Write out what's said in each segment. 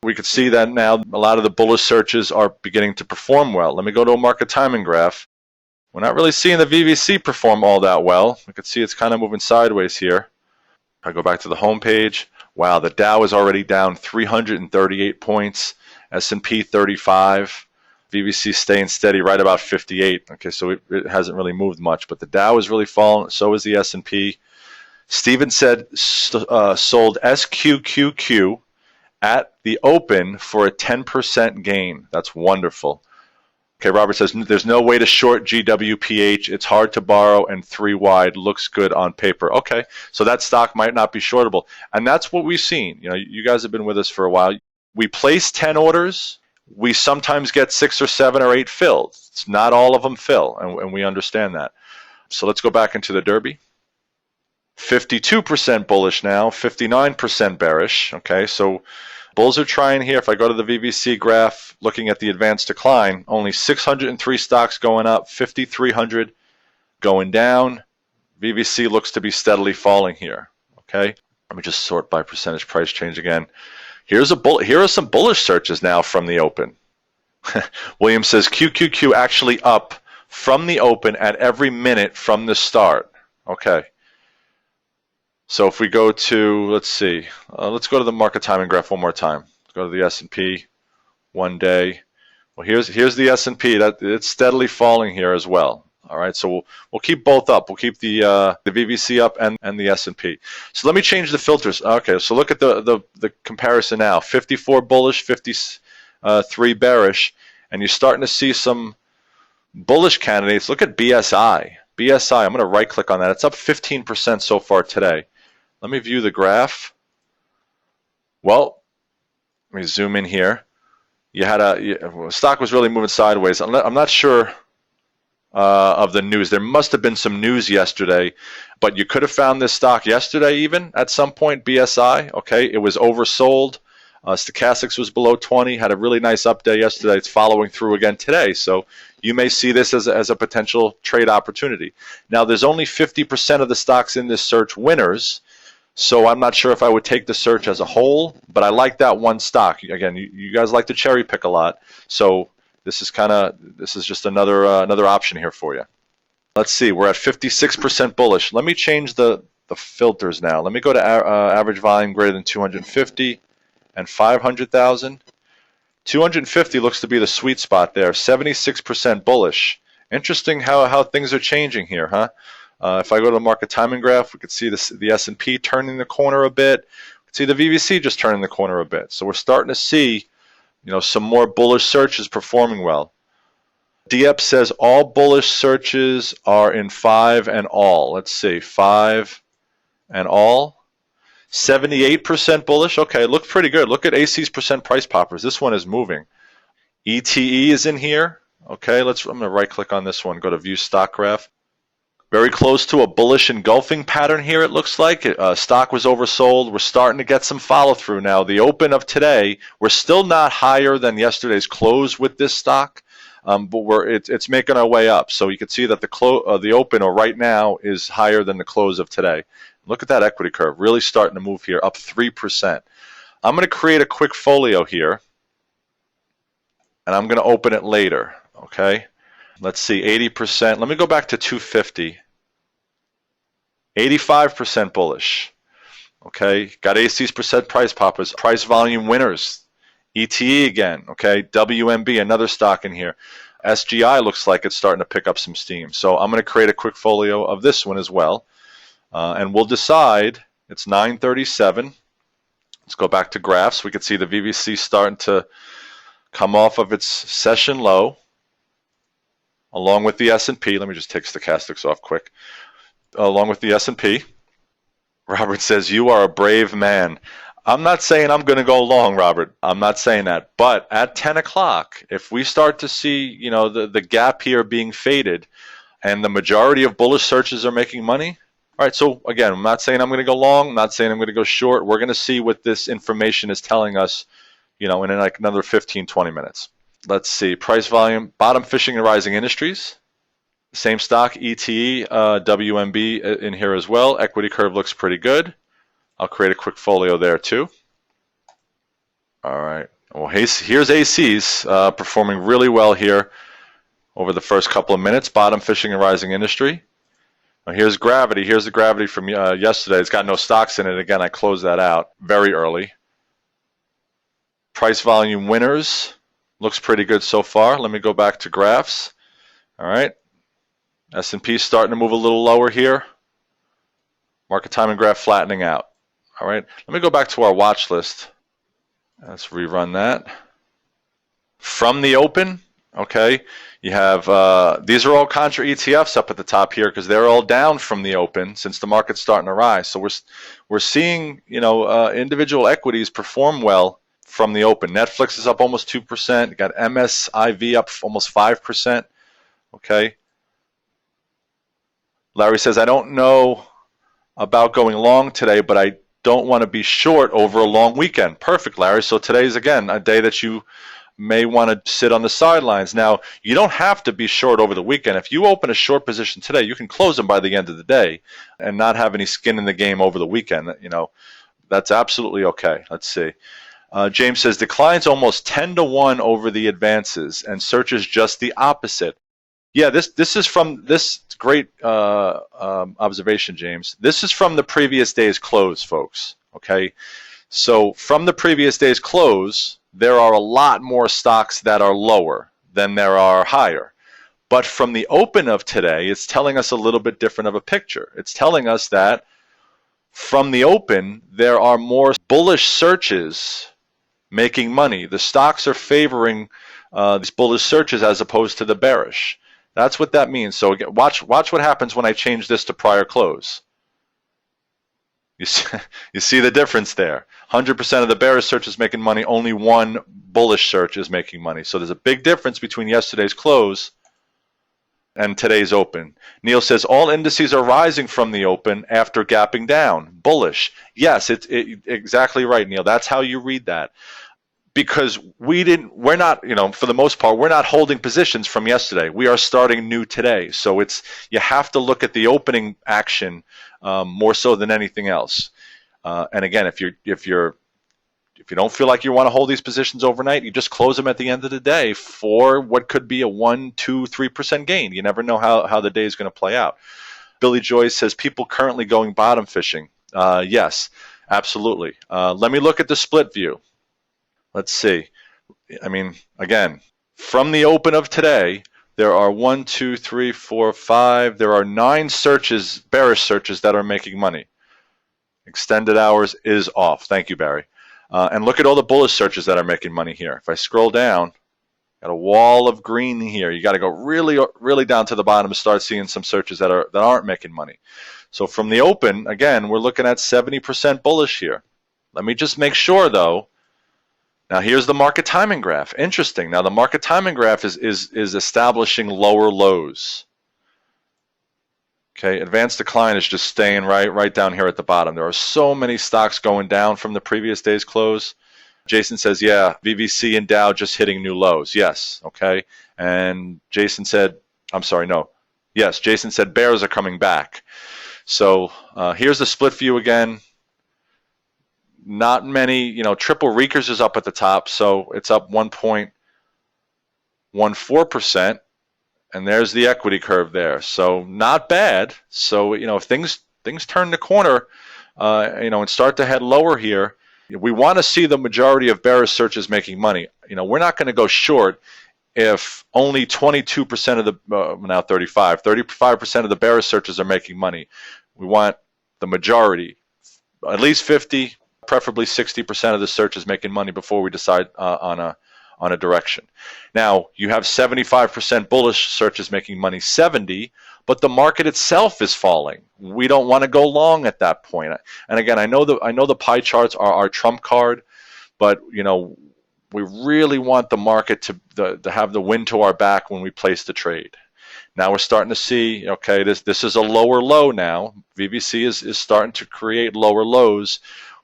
We could see that now a lot of the bullish searches are beginning to perform well. Let me go to a market timing graph. We're not really seeing the VVC perform all that well. We could see it's kind of moving sideways here. I go back to the home page. Wow, the Dow is already down 338 points, S&P 35, VVC staying steady right about 58. Okay, so it hasn't really moved much, but the Dow is really falling. So is the S&P. Steven said sold SQQQ at the open for a 10% gain. That's wonderful. Okay, Robert says there's no way to short GWPH. It's hard to borrow and 3 wide looks good on paper. Okay, so that stock might not be shortable. And that's what we've seen. You know, you guys have been with us for a while. We place 10 orders. We sometimes get 6 or 7 or 8 filled. It's not all of them fill, and we understand that. So let's go back into the Derby. 52% bullish now, 59% bearish. Okay, so bulls are trying here. If I go to the VVC graph, looking at the advanced decline, only 603 stocks going up, 5,300 going down. VVC looks to be steadily falling here. Okay, let me just sort by percentage price change again. Here are some bullish searches now from the open. William says QQQ actually up from the open at every minute from the start. Okay. So if we go to, let's see, let's go to the market timing graph one more time. Let's go to the S&P, 1 day. Well, here's the S&P. It's steadily falling here as well. All right, so we'll keep both up. We'll keep the VVC up and the S&P. So let me change the filters. Okay, so look at the comparison now. 54 bullish, 53 bearish, and you're starting to see some bullish candidates. Look at BSI. BSI, I'm going to right-click on that. It's up 15% so far today. Let me view the graph. Well, let me zoom in here. You had stock was really moving sideways. I'm not sure of the news. There must have been some news yesterday, but you could have found this stock yesterday even at some point, BSI. Okay, it was oversold. Stochastics was below 20, had a really nice up day yesterday. It's following through again today. So you may see this as a potential trade opportunity. Now, there's only 50% of the stocks in this search winners. So I'm not sure if I would take the search as a whole, but I like that one stock. Again, you guys like to cherry pick a lot. So this is just another option here for you. Let's see, we're at 56% bullish. Let me change the filters now. Let me go to average volume greater than 250 and 500,000. 250 looks to be the sweet spot there. 76% bullish. Interesting how things are changing here, huh? If I go to the market timing graph, we could see the S&P turning the corner a bit. We could see the VVC just turning the corner a bit. So we're starting to see, some more bullish searches performing well. Diep says all bullish searches are in 5 and all. Let's see, 5 and all. 78% bullish. Okay, look pretty good. Look at AC's percent price poppers. This one is moving. ETE is in here. Okay, I'm going to right click on this one. Go to view stock graph. Very close to a bullish engulfing pattern here, it looks like. Stock was oversold. We're starting to get some follow through now. The open of today, we're still not higher than yesterday's close with this stock, but it's making our way up. So you can see that the open or right now is higher than the close of today. Look at that equity curve, really starting to move here, up 3%. I'm going to create a quick folio here, and I'm going to open it later, okay? Let's see, 80%. Let me go back to 250. 85% bullish. Okay, got AC's percent price poppers, price volume winners. ETE again, okay, WMB, another stock in here. SGI looks like it's starting to pick up some steam. So I'm going to create a quick folio of this one as well. And we'll decide, it's 937. Let's go back to graphs. We can see the VVC starting to come off of its session low, along with the S&P. Let me just take stochastics off quick. Along with the S&P. Robert says, you are a brave man. I'm not saying I'm going to go long, Robert. I'm not saying that. But at 10 o'clock, if we start to see, the gap here being faded and the majority of bullish searches are making money, all right, so again, I'm not saying I'm going to go long. I'm not saying I'm going to go short. We're going to see what this information is telling us, in like another 15, 20 minutes. Let's see, price volume, bottom fishing and rising industries. Same stock, ETE, WMB in here as well. Equity curve looks pretty good. I'll create a quick folio there too. All right, Well, here's ACs performing really well here over the first couple of minutes. Bottom fishing and rising industry. Now here's gravity. Here's the gravity from yesterday. It's got no stocks in it. Again, I closed that out very early. Price volume winners. Looks pretty good so far. Let me go back to graphs. All right. S&P starting to move a little lower here. Market timing graph flattening out. All right. Let me go back to our watch list. Let's rerun that. From the open, okay, you have, these are all contra ETFs up at the top here because they're all down from the open since the market's starting to rise. So we're seeing, individual equities perform well from the open. Netflix is up almost 2%. You got MSIV up almost 5%. Okay. Larry says, I don't know about going long today, but I don't want to be short over a long weekend. Perfect, Larry. So today's, again, a day that you may want to sit on the sidelines. Now, you don't have to be short over the weekend. If you open a short position today, you can close them by the end of the day and not have any skin in the game over the weekend. That's absolutely okay. Let's see. James says, declines almost 10 to 1 over the advances and searches just the opposite. Yeah, this is from this great observation, James. This is from the previous day's close, folks. Okay, so from the previous day's close, there are a lot more stocks that are lower than there are higher. But from the open of today, it's telling us a little bit different of a picture. It's telling us that from the open, there are more bullish searches making money. The stocks are favoring these bullish searches as opposed to the bearish. That's what that means. So again, watch what happens when I change this to prior close. You see the difference there. 100% of the bearish search is making money. Only one bullish search is making money. So there's a big difference between yesterday's close and today's open. Neil says all indices are rising from the open after gapping down. Bullish. Yes, it's exactly right, Neil. That's how you read that. Because we're not, for the most part, we're not holding positions from yesterday. We are starting new today. So you have to look at the opening action more so than anything else. And again, if you don't feel like you want to hold these positions overnight, you just close them at the end of the day for what could be a 1, 2, 3% gain. You never know how the day is going to play out. Billy Joyce says people currently going bottom fishing. Yes, absolutely. Let me look at the split view. Let's see. Again, from the open of today, there are 1, 2, 3, 4, 5. There are 9 searches, bearish searches, that are making money. Extended hours is off. Thank you, Barry. And look at all the bullish searches that are making money here. If I scroll down, got a wall of green here. You got to go really, really down to the bottom to start seeing some searches that aren't making money. So from the open, again, we're looking at 70% bullish here. Let me just make sure, though. Now here's the market timing graph. Interesting. Now the market timing graph is establishing lower lows. Okay, advanced decline is just staying right down here at the bottom. There are so many stocks going down from the previous day's close. Jason says, yeah, VVC and Dow just hitting new lows. Yes, okay. And Jason said, I'm sorry, no. Yes, Jason said bears are coming back. So here's the split view again. Not many, triple Reekers is up at the top, so it's up 1.14%, and there's the equity curve there. So not bad. So if things turn the corner, and start to head lower here, we want to see the majority of bearish searches making money. We're not going to go short if only 22% of the now 35% of the bearish searches are making money. We want the majority, at least 50. Preferably 60% of the searches making money before we decide on a direction. Now, you have 75% bullish searches making money, 70, but the market itself is falling. We don't want to go long at that point. And again, I know the pie charts are our trump card, but we really want the market to have the wind to our back when we place the trade. Now we're starting to see, okay, this is a lower low now. VVC is starting to create lower lows.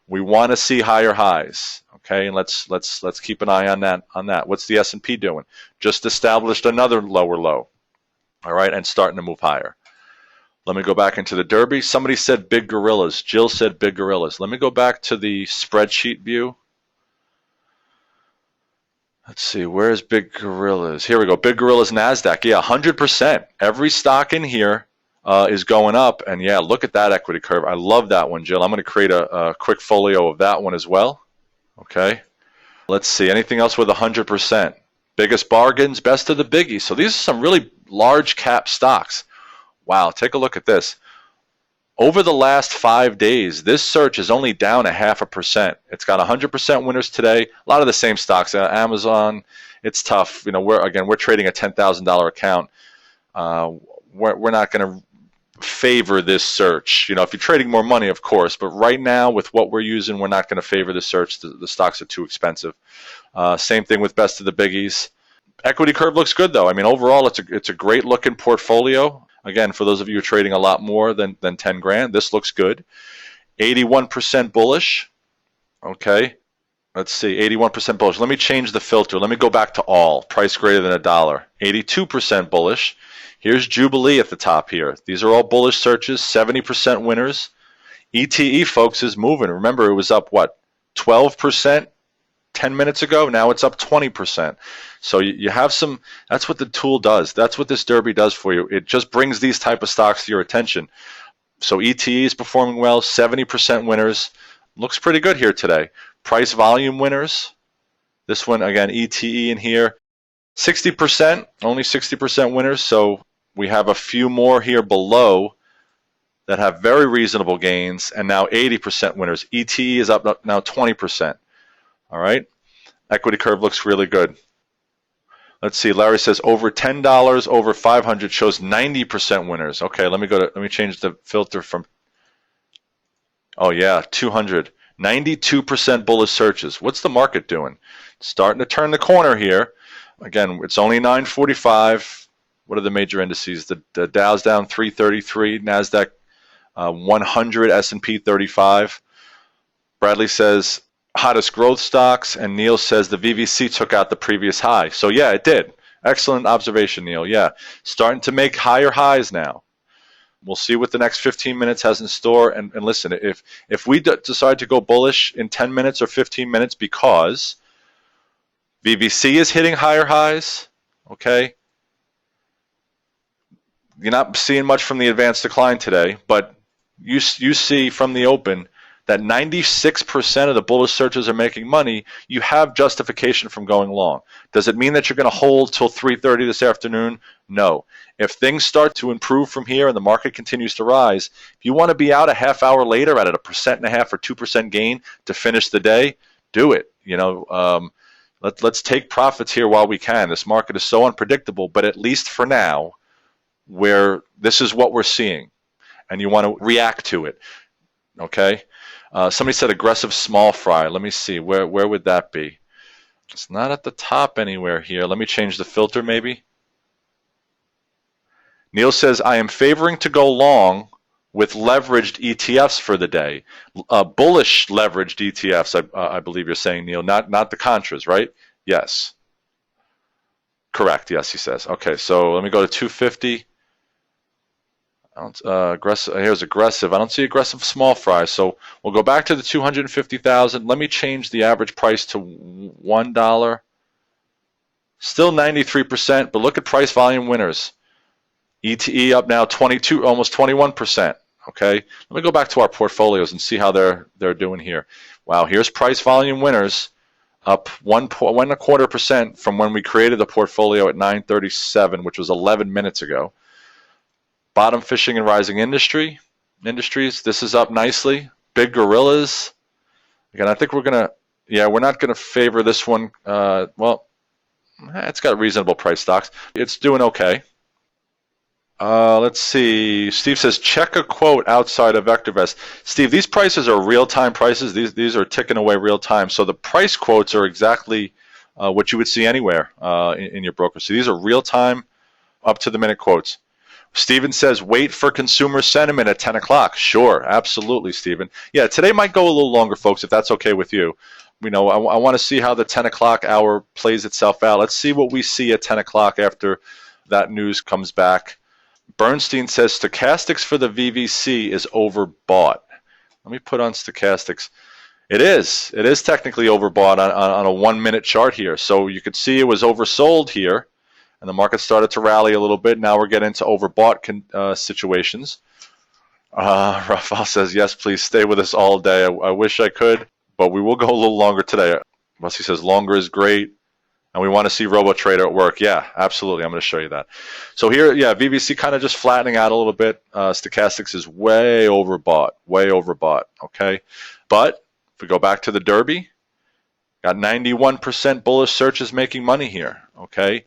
We want to see higher highs, okay? And let's keep an eye on that. What's the S&P doing? Just established another lower low, all right, and starting to move higher. Let me go back into the Derby. Somebody said big gorillas. Jill said big gorillas. Let me go back to the spreadsheet view. Let's see, where's Big Gorillas? Here we go. Big Gorillas NASDAQ. Yeah, 100%. Every stock in here is going up. And yeah, look at that equity curve. I love that one, Jill. I'm going to create a quick folio of that one as well. Okay. Let's see. Anything else with 100%? Biggest bargains, best of the biggies. So these are some really large cap stocks. Wow, take a look at this. Over the last 5 days, this search is only down 0.5%. It's got 100% winners today. A lot of the same stocks. Amazon, it's tough. You know, we're trading a $10,000 account. We're not going to favor this search. You know, if you're trading more money, of course, but right now with what we're using, we're not going to favor this search. The stocks are too expensive. Same thing with best of the biggies. Equity curve looks good though. I mean, overall, it's a great looking portfolio. Again, for those of you who are trading a lot more than 10 grand, this looks good. 81% bullish. Okay. Let's see, 81% bullish. Let me change the filter. Let me go back to all. Price greater than $1. 82% bullish. Here's Jubilee at the top here. These are all bullish searches, 70% winners. ETE, folks, is moving. Remember, it was up, what, 12% 10 minutes ago? Now it's up 20%. So you have some, that's what the tool does. That's what this Derby does for you. It just brings these type of stocks to your attention. So ETE is performing well, 70% winners. Looks pretty good here today. Price volume winners. This one, again, ETE in here. 60%, only 60% winners. So we have a few more here below that have very reasonable gains, and now 80% winners. ETE is up now 20%. All right. Equity curve looks really good. Let's see. Larry says over $10, over 500 shows 90% winners. Okay, let me change the filter from. Oh yeah, 200. 92% bullish searches. What's the market doing? Starting to turn the corner here. Again, it's only 9:45. What are the major indices? The Dow's down 333, Nasdaq 100, S&P 35. Bradley says hottest growth stocks, and Neil says the VVC took out the previous high. So yeah, it did. Excellent observation, Neil. Yeah, starting to make higher highs now. We'll see what the next 15 minutes has in store. And listen, if we decide to go bullish in 10 minutes or 15 minutes because VVC is hitting higher highs, okay, you're not seeing much from the advanced decline today, but you see from the open that 96% of the bullish searches are making money. You have justification from going long. Does it mean that you're going to hold till 3:30 this afternoon? No. If things start to improve from here and the market continues to rise, if you want to be out a half hour later at a 1.5% or 2% gain to finish the day, do it. You know, let's take profits here while we can. This market is so unpredictable, but at least for now, where this is what we're seeing, and you want to react to it. Okay. Somebody said aggressive small fry. Let me see. Where would that be? It's not at the top anywhere here. Let me change the filter maybe. Neil says, I am favoring to go long with leveraged ETFs for the day. Bullish leveraged ETFs, I believe you're saying, Neil, not the Contras, right? Yes. Correct. Yes, he says. Okay, so let me go to 250. Aggressive. Here's aggressive. I don't see aggressive small fry. So we'll go back to the 250,000. Let me change the average price to $1. Still 93%, but look at price volume winners. ETE up now 22, almost 21%. Okay. Let me go back to our portfolios and see how they're doing here. Wow. Here's price volume winners up 1.25% from when we created the portfolio at 9:37, which was 11 minutes ago. Bottom fishing and rising industries. This is up nicely. Big gorillas. Again, I think we're not going to favor this one. Well, it's got reasonable price stocks. It's doing okay. Let's see. Steve says, check a quote outside of VectorVest. Steve, these prices are real-time prices. These are ticking away real-time. So the price quotes are exactly what you would see anywhere in your broker. So these are real-time, up-to-the-minute quotes. Steven says, wait for consumer sentiment at 10 o'clock. Sure, absolutely, Steven. Yeah, today might go a little longer, folks, if that's okay with you. You know, I want to see how the 10 o'clock hour plays itself out. Let's see what we see at 10 o'clock after that news comes back. Bernstein says, stochastics for the VVC is overbought. Let me put on stochastics. It is. It is technically overbought on a 1 minute chart here. So you could see it was oversold here, and the market started to rally a little bit. Now we're getting into overbought situations. Rafael says, yes, please stay with us all day. I wish I could, but we will go a little longer today. Rusty says, longer is great, and we want to see RoboTrader at work. Yeah, absolutely. I'm going to show you that. So here, yeah, VVC kind of just flattening out a little bit. Stochastics is way overbought, okay? But if we go back to the Derby, got 91% bullish searches making money here, okay?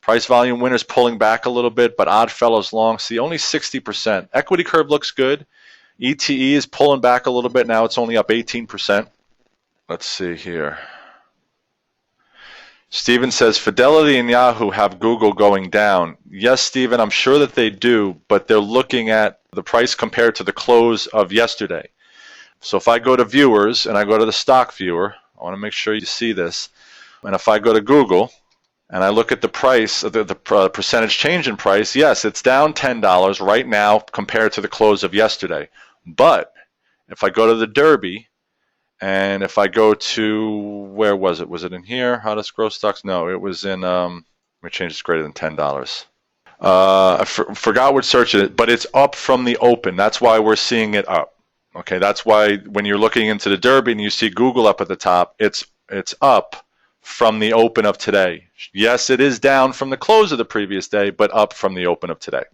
Price volume winners pulling back a little bit, but odd fellows long. See, only 60%. Equity curve looks good. ETE is pulling back a little bit. Now it's only up 18%. Let's see here. Steven says, Fidelity and Yahoo have Google going down. Yes, Steven, I'm sure that they do, but they're looking at the price compared to the close of yesterday. So if I go to viewers and I go to the stock viewer, I want to make sure you see this. And if I go to Google and I look at the price, the percentage change in price, yes, it's down $10 right now compared to the close of yesterday. But if I go to the Derby and if I go to, where was it? Was it in here? How does grow stocks? No, it was in, let me change this greater than $10. I forgot what search it is, but it's up from the open. That's why we're seeing it up. Okay, that's why when you're looking into the Derby and you see Google up at the top, it's up from the open of today. Yes, it is down from the close of the previous day, but up from the open of today.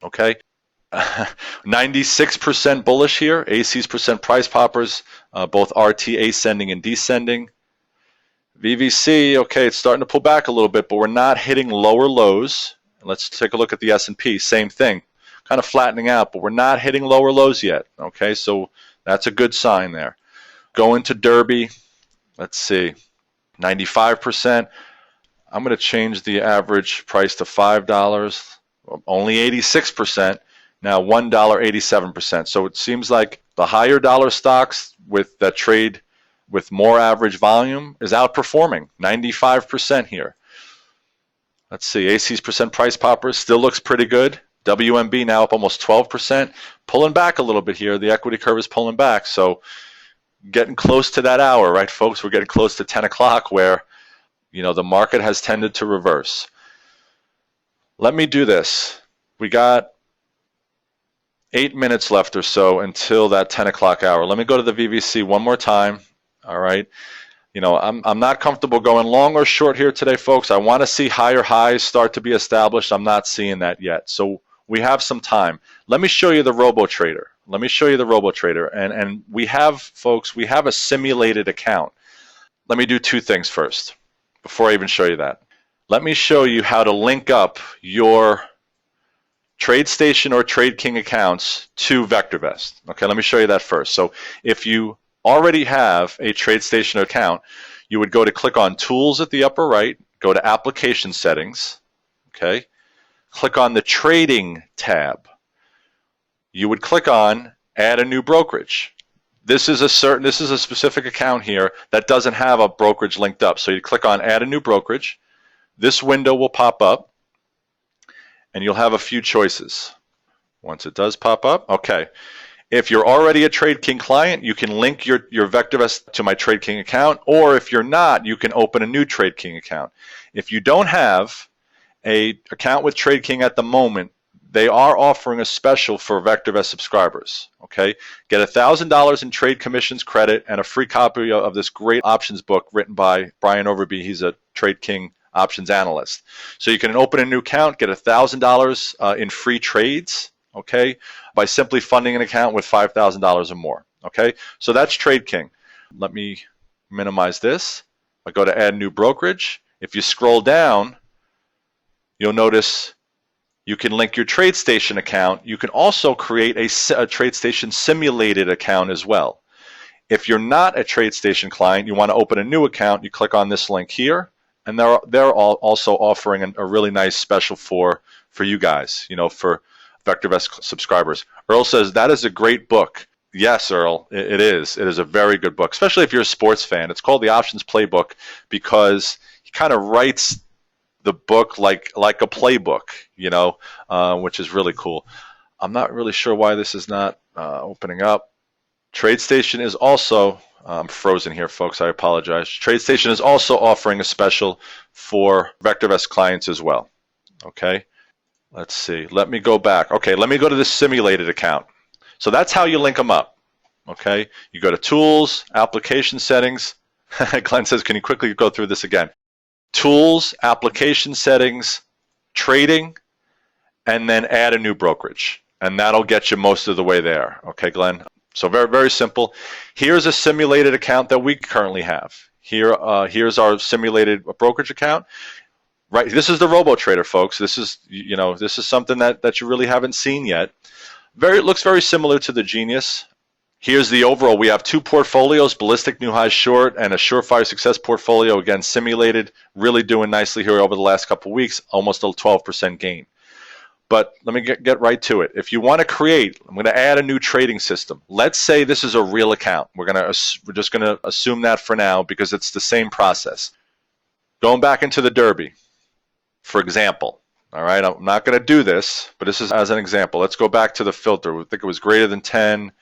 Okay, 96% bullish here. AC's percent price poppers, both RT ascending and descending. VVC, okay, it's starting to pull back a little bit, but we're not hitting lower lows. Let's take a look at the S&P. Same thing, kind of flattening out, but we're not hitting lower lows yet. Okay, so that's a good sign there. Go into Derby. Let's see. 95%. I'm going to change the average price to $5. Only 86%. Now $1.87%. So it seems like the higher dollar stocks with that trade with more average volume is outperforming. 95% here. Let's see. AC's percent price poppers still looks pretty good. WMB now up almost 12%. Pulling back a little bit here. The equity curve is pulling back. So getting close to that hour, right, folks? We're getting close to 10 o'clock where, the market has tended to reverse. Let me do this. We got 8 minutes left or so until that 10 o'clock hour. Let me go to the VVC one more time, all right? I'm not comfortable going long or short here today, folks. I want to see higher highs start to be established. I'm not seeing that yet. So we have some time. Let me show you the RoboTrader. And we have, folks, we have a simulated account. Let me do two things first before I even show you that. Let me show you how to link up your TradeStation or TradeKing accounts to VectorVest. Okay, let me show you that first. So if you already have a TradeStation account, you would go to click on Tools at the upper right, go to Application Settings, okay? Click on the Trading tab. You would click on Add a New Brokerage. This is a specific account here that doesn't have a brokerage linked up. So you click on Add a New Brokerage. This window will pop up, and you'll have a few choices. Once it does pop up, okay. If you're already a TradeKing client, you can link your VectorVest to my TradeKing account, or if you're not, you can open a new TradeKing account. If you don't have an account with TradeKing at the moment, they are offering a special for VectorVest subscribers. Okay, get $1,000 in trade commissions credit and a free copy of this great options book written by Brian Overby. He's a TradeKing options analyst. So you can open a new account, get $1,000 in free trades. Okay, by simply funding an account with $5,000 or more. Okay, so that's TradeKing. Let me minimize this. I go to Add New Brokerage. If you scroll down, you'll notice you can link your TradeStation account. You can also create a TradeStation simulated account as well. If you're not a TradeStation client, you want to open a new account, you click on this link here, and they're also offering a really nice special for you guys, for VectorVest subscribers. Earl says, that is a great book. Yes, Earl, it is. It is a very good book, especially if you're a sports fan. It's called The Options Playbook because he kind of writes the book like a playbook, which is really cool. I'm not really sure why this is not opening up. TradeStation is also, I'm frozen here, folks. I apologize. TradeStation is also offering a special for VectorVest clients as well. Okay, let's see. Let me go back. Okay, let me go to the simulated account. So that's how you link them up. Okay, you go to Tools, Application Settings. Glenn says, can you quickly go through this again? Tools, Application Settings, Trading, and then add a new brokerage. And that'll get you most of the way there. Okay, Glenn? So very, very simple. Here's a simulated account that we currently have. Here's our simulated brokerage account. Right, this is the RoboTrader, folks. This is, this is something that you really haven't seen yet. It looks very similar to the Genius. Here's the overall. We have two portfolios, Ballistic New High Short and a Surefire Success portfolio. Again, simulated, really doing nicely here over the last couple of weeks, almost a 12% gain. But let me get right to it. If you want to create, I'm going to add a new trading system. Let's say this is a real account. We're just going to assume that for now because it's the same process. Going back into the Derby, for example. All right, I'm not going to do this, but this is as an example. Let's go back to the filter. I think it was greater than 10,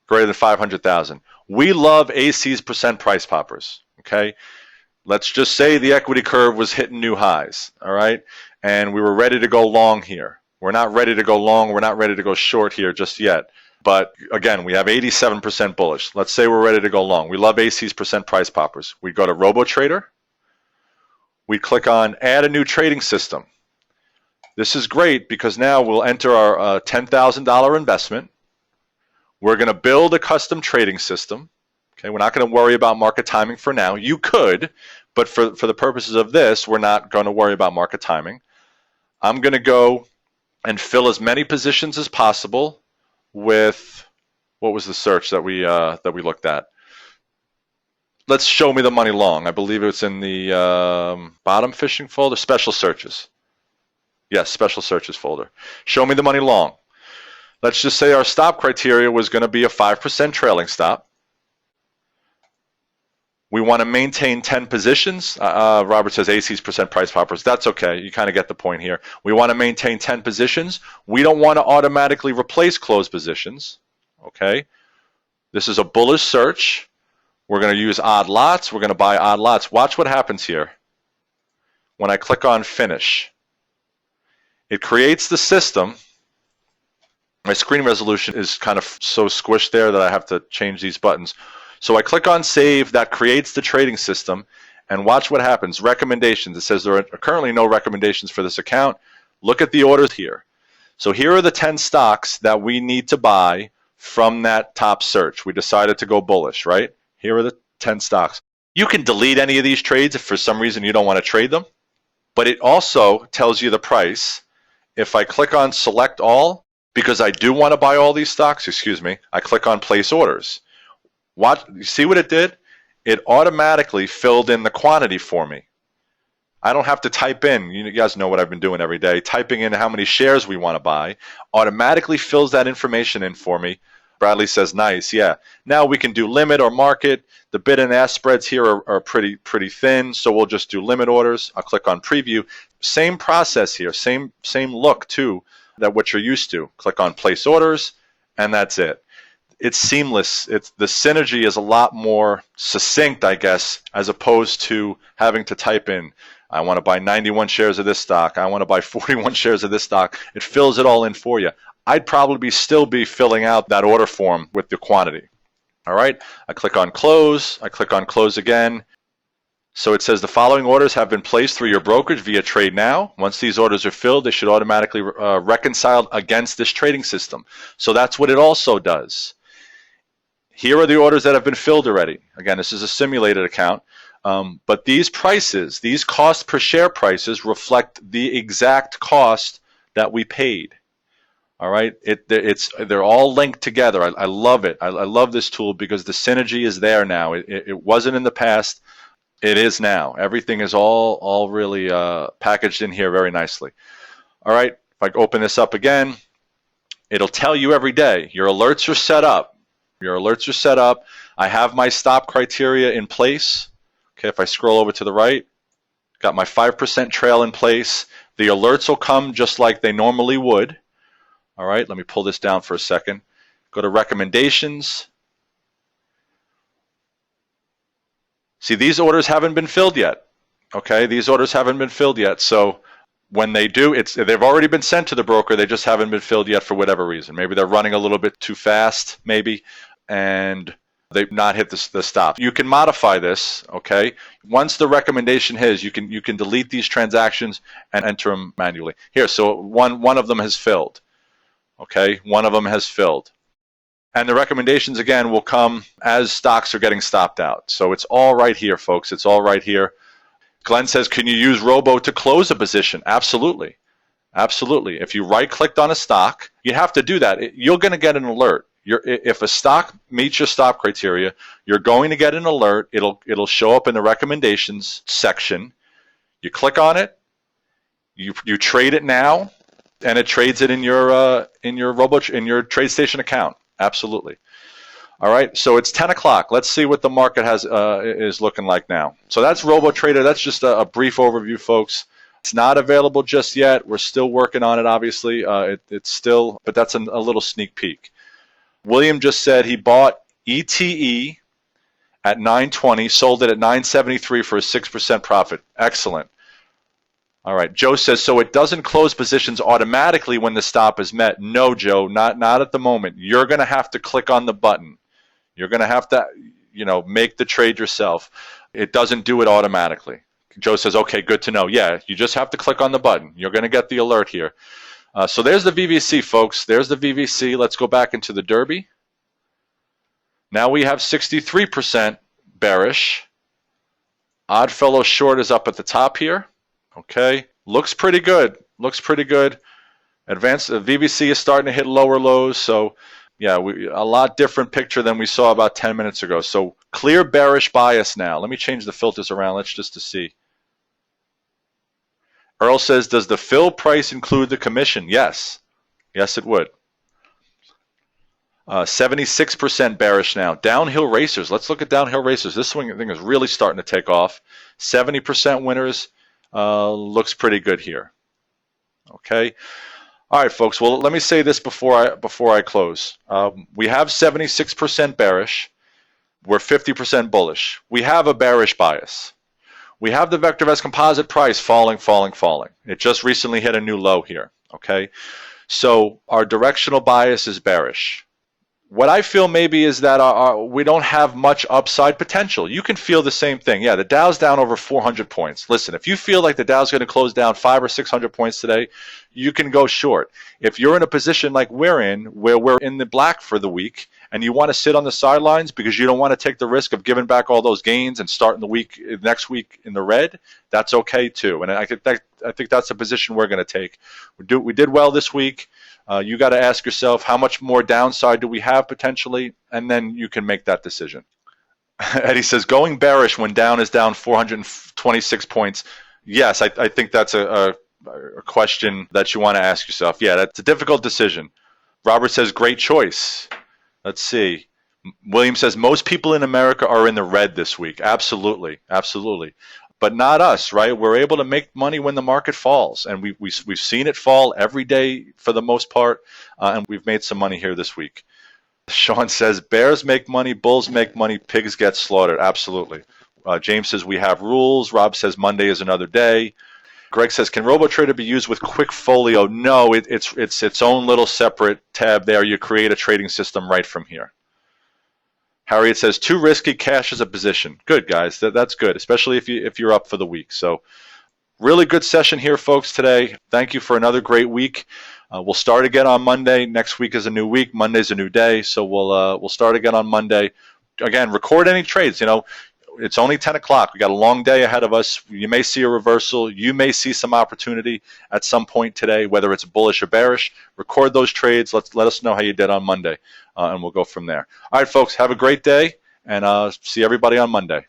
greater than 500,000. We love AC's percent price poppers. Okay, let's just say the equity curve was hitting new highs. All right. And we were ready to go long here. We're not ready to go long. We're not ready to go short here just yet. But again, we have 87% bullish. Let's say we're ready to go long. We love AC's percent price poppers. We go to RoboTrader. We click on Add a New Trading System. This is great because now we'll enter our $10,000 investment. We're going to build a custom trading system. Okay, we're not going to worry about market timing for now. You could, but for the purposes of this, we're not going to worry about market timing. I'm going to go and fill as many positions as possible with, what was the search that we looked at? Let's show me the money long. I believe it's in the bottom fishing folder, special searches. Yes, special searches folder. Show me the money long. Let's just say our stop criteria was going to be a 5% trailing stop. We want to maintain 10 positions. Robert says AC's percent price poppers. That's okay. You kind of get the point here. We want to maintain 10 positions. We don't want to automatically replace closed positions. Okay. This is a bullish search. We're going to use odd lots. We're going to buy odd lots. Watch what happens here. When I click on Finish, it creates the system. My screen resolution is kind of so squished there that I have to change these buttons. So I click on Save. That creates the trading system. And watch what happens. Recommendations. It says there are currently no recommendations for this account. Look at the orders here. So here are the 10 stocks that we need to buy from that top search. We decided to go bullish, right? Here are the 10 stocks. You can delete any of these trades if for some reason you don't want to trade them. But it also tells you the price. If I click on Select All, because I do want to buy all these stocks, I click on Place Orders. You see what it did? It automatically filled in the quantity for me. I don't have to type in, you guys know what I've been doing every day, typing in how many shares we want to buy, automatically fills that information in for me. Bradley says, nice, yeah. Now we can do limit or market. The bid and ask spreads here are pretty thin, so we'll just do limit orders. I'll click on Preview. Same process here, same look too, that what you're used to. Click on Place Orders, and that's it. It's seamless. The synergy is a lot more succinct, I guess, as opposed to having to type in, I want to buy 91 shares of this stock. I want to buy 41 shares of this stock. It fills it all in for you. I'd probably still be filling out that order form with the quantity. All right. I click on Close. I click on Close again. So it says the following orders have been placed through your brokerage via Trade Now. Once these orders are filled, they should automatically reconcile against this trading system. So that's what it also does. Here are the orders that have been filled already. Again, this is a simulated account. But these prices, these cost per share prices, reflect the exact cost that we paid. All right, they're all linked together. I love it. I love this tool because the synergy is there now. It wasn't in the past. It is now. Everything is all really packaged in here very nicely. All right, if I open this up again, it'll tell you every day. Your alerts are set up. I have my stop criteria in place. Okay, if I scroll over to the right, got my 5% trail in place. The alerts will come just like they normally would. All right, let me pull this down for a second. Go to recommendations. See, these orders haven't been filled yet. Okay, these orders haven't been filled yet. So when they do, they've already been sent to the broker. They just haven't been filled yet for whatever reason. Maybe they're running a little bit too fast, maybe, and they've not hit the stop. You can modify this, okay? Once the recommendation hits, you can delete these transactions and enter them manually. Here, so one of them has filled, okay? One of them has filled. And the recommendations, again, will come as stocks are getting stopped out. So it's all right here, folks. It's all right here. Glenn says, can you use Robo to close a position? Absolutely. Absolutely. If you right-clicked on a stock, you have to do that. You're going to get an alert. If a stock meets your stop criteria, you're going to get an alert. It'll show up in the recommendations section. You click on it. You trade it now, and it trades it in your TradeStation account. Absolutely. All right, so it's 10 o'clock. Let's see what the market is looking like now. So that's RoboTrader. That's just a brief overview, folks. It's not available just yet. We're still working on it, obviously. It's still, but that's a little sneak peek. William just said he bought ETE at 920, sold it at 973 for a 6% profit. Excellent. All right, Joe says, so it doesn't close positions automatically when the stop is met. No, Joe, not at the moment. You're going to have to click on the button. You're going to have to, make the trade yourself. It doesn't do it automatically. Joe says, okay, good to know. Yeah, you just have to click on the button. You're going to get the alert here. So there's the VVC, folks. There's the VVC. Let's go back into the Derby. Now we have 63% bearish. Oddfellow short is up at the top here. Okay, looks pretty good. Looks pretty good. Advanced VVC is starting to hit lower lows. So, yeah, a lot different picture than we saw about 10 minutes ago. So clear bearish bias now. Let me change the filters around. Let's just to see. Earl says, does the fill price include the commission? Yes. Yes, it would. 76% bearish now. Downhill racers. Let's look at downhill racers. This thing is really starting to take off. 70% winners. Looks pretty good here. Okay. All right, folks. Well, let me say this before I close. We have 76% bearish. We're 50% bullish. We have a bearish bias. We have the VectorVest composite price falling. It just recently hit a new low here. Okay. So our directional bias is bearish. What I feel maybe is that we don't have much upside potential. You can feel the same thing. Yeah, the Dow's down over 400 points. Listen, if you feel like the Dow's going to close down 500 or 600 points today, you can go short. If you're in a position like we're in, where we're in the black for the week, and you want to sit on the sidelines because you don't want to take the risk of giving back all those gains and starting the week next week in the red, that's okay too. And I think that's a position we're going to take. We did well this week. You got to ask yourself, how much more downside do we have potentially? And then you can make that decision. Eddie says, going bearish when down is down 426 points. Yes, I think that's a question that you want to ask yourself. Yeah, that's a difficult decision. Robert says, great choice. Let's see. William says, most people in America are in the red this week. Absolutely. Absolutely. But not us, right? We're able to make money when the market falls, and we've seen it fall every day for the most part, and we've made some money here this week. Sean says, bears make money, bulls make money, pigs get slaughtered. Absolutely. James says, we have rules. Rob says, Monday is another day. Greg says, can RoboTrader be used with QuickFolio? No, it's its own little separate tab there. You create a trading system right from here. Harriet says, too risky, cash as a position. Good, guys. That's good, especially if you're up for the week. So really good session here, folks, today. Thank you for another great week. We'll start again on Monday. Next week is a new week. Monday's a new day. So we'll start again on Monday. Again, record any trades. It's only 10 o'clock. We got a long day ahead of us. You may see a reversal. You may see some opportunity at some point today, whether it's bullish or bearish. Record those trades. Let us know how you did on Monday, and we'll go from there. All right, folks, have a great day, and see everybody on Monday.